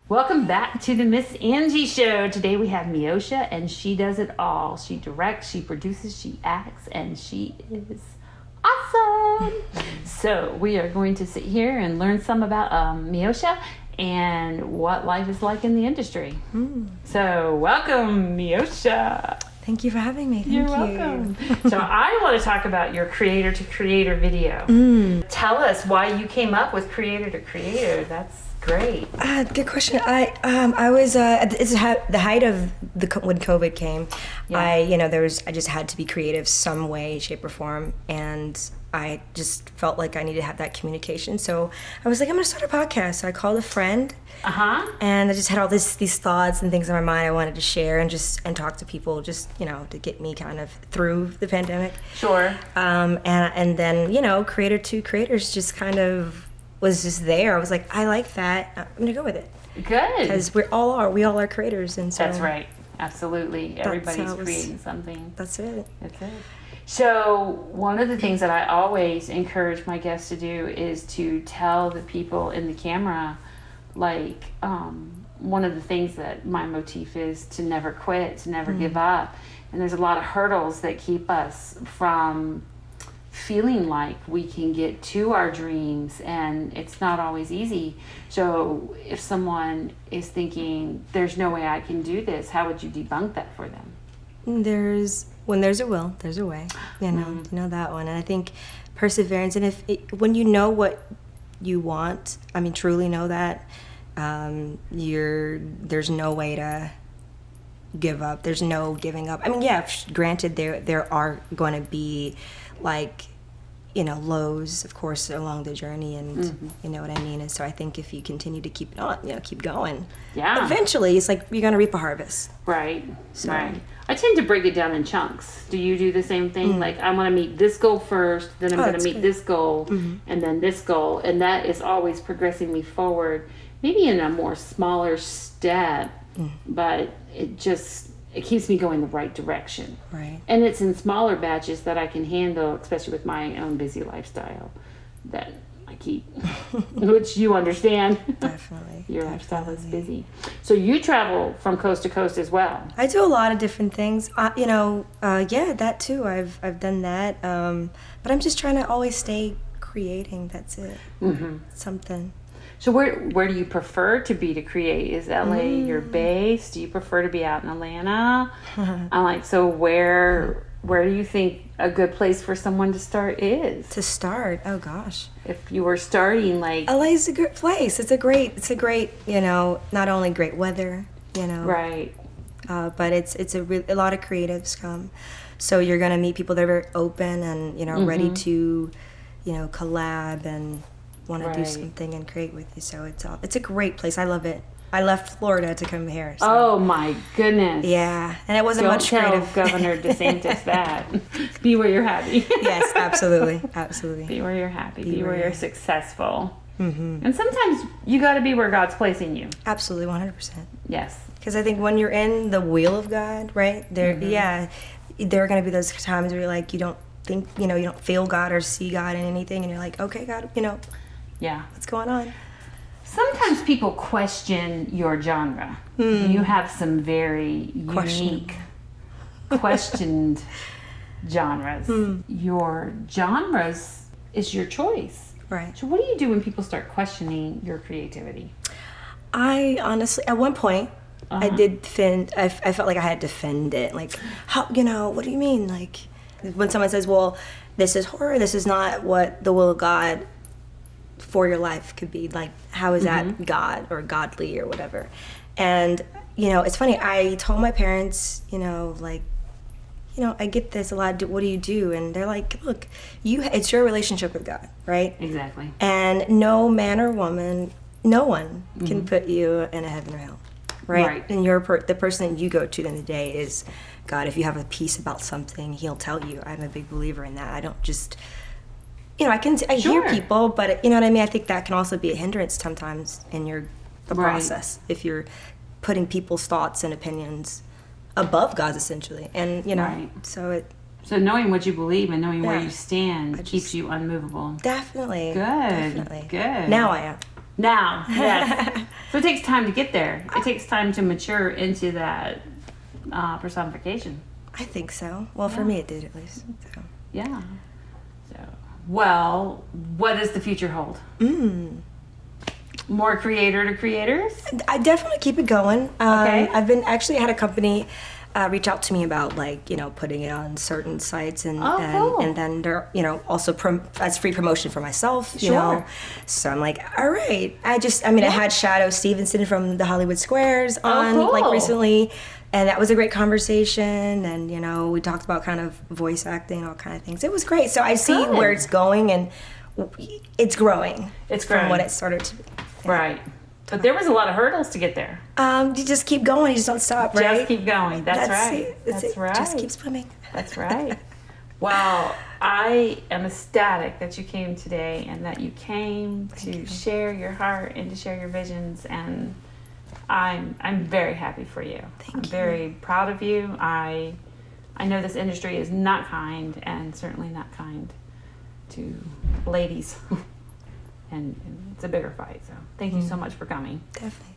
Welcome back to the Miss Angie Show. Today we have Meosha, and she does it all. She directs, she produces, she acts, and she is awesome. So we are going to sit here and learn some about Meosha and what life is like in the industry. So welcome, Meosha. Thank you for having me. You're welcome. So I want to talk about your creator to creator video. Tell us why you came up with creator to creator. That's great. Good question. I was it's the height of when COVID came. Yeah. I just had to be creative some way, shape, or form, and I just felt like I needed to have that communication. So I was like, I'm gonna start a podcast. So I called a friend. And I just had all these thoughts and things in my mind I wanted to share and talk to people, just to get me kind of through the pandemic. Sure. And then creator to creators just kind of was just there. I was like, I like that. I'm gonna go with it. Good. Because we all are creators, and so that's right. Absolutely. Everybody's creating something. That's it. That's it. So one of the things that I always encourage my guests to do is to tell the people in the camera, like, one of the things that my motif is to never quit, to never give up. And there's a lot of hurdles that keep us from feeling like we can get to our dreams, and it's not always easy. So if someone is thinking, there's no way I can do this, how would you debunk that for them? When there's a will, there's a way. You know that one. And I think perseverance, and when you know what you want, truly know that, there's no way to give up. There's no giving up. Granted, there are going to be lows, of course, along the journey, and you know what I mean. And so I think if you continue to keep going, eventually it's like you're going to reap a harvest. Right. Right. I tend to break it down in chunks. Do you do the same thing? Like, I want to meet this goal first, then I'm going to meet this goal, and then this goal, and that is always progressing me forward, maybe in a more smaller step, but it keeps me going the right direction. Right. And it's in smaller batches that I can handle, especially with my own busy lifestyle that I keep, which you understand. Definitely. Your lifestyle is busy. So you travel from coast to coast as well. I do a lot of different things. That too. I've done that. But I'm just trying to always stay creating. That's it. Something. So where do you prefer to be to create? Is LA your base? Do you prefer to be out in Atlanta? Where do you think a good place for someone to start is? To start? Oh gosh. If you were starting LA is a good place. It's a great, not only great weather, Right. But it's a lot of creatives come. So you're going to meet people that are very open and, ready to, collab and want to do something and create with you. So it's a great place. I love it. I left Florida to come here. So. Oh my goodness. Yeah, and it wasn't much creative. creative. Don't tell Governor DeSantis that. Be where you're happy. Yes, absolutely. Be where you're happy. Be where you're successful. And sometimes you got to be where God's placing you. Absolutely, 100%. Yes. Because I think when you're in the wheel of God, right? There are going to be those times where you're like, you don't think, you don't feel God or see God in anything, and you're like, okay, God, yeah, what's going on? Sometimes people question your genre. You have some very unique, questioned genres. Your genres is your choice. Right. So what do you do when people start questioning your creativity? I honestly, at one point, I did defend, I felt like I had to defend it. Like, how, what do you mean? Like, when someone says, well, this is horror, this is not what the will of God for your life could be, like, how is that God or godly or whatever? And it's funny, I told my parents, I get this a lot, what do you do? And they're like, look, it's your relationship with God, right? Exactly. And no man or woman, no one can put you in a heaven or hell, right? And the person that you go to in the day is God. If you have a peace about something, he'll tell you. I'm a big believer in that. I don't just I hear people, but you know what I mean? I think that can also be a hindrance sometimes in the process if you're putting people's thoughts and opinions above God's, essentially. And, so knowing what you believe and knowing where you stand keeps you unmovable. Definitely. Good. Definitely. Good. Now I am. Now, yes. So it takes time to get there. It takes time to mature into that personification. I think so. Well, for me it did at least. So. Yeah. So, well, what does the future hold? More creator to creators? I definitely keep it going. Okay. I've had a company reach out to me about putting it on certain sites and cool. and then they're also as free promotion for myself. Sure. So I'm like, all right. I had Shadow Stevenson from the Hollywood Squares on cool. recently, and that was a great conversation. And we talked about kind of voice acting, all kind of things. It was great. So I see Good. where it's going, and it's growing. It's growing from what it started to be. Right. But there was a lot of hurdles to get there. You just keep going. You just don't stop, right? Just keep going. That's right. It. That's right. Just keep swimming. That's right. Well, I am ecstatic that you came today and that you came to share your heart and to share your visions, and I'm very happy for you. I'm very proud of you. I know this industry is not kind, and certainly not kind to ladies. And it's a bigger fight. So thank you so much for coming. Definitely.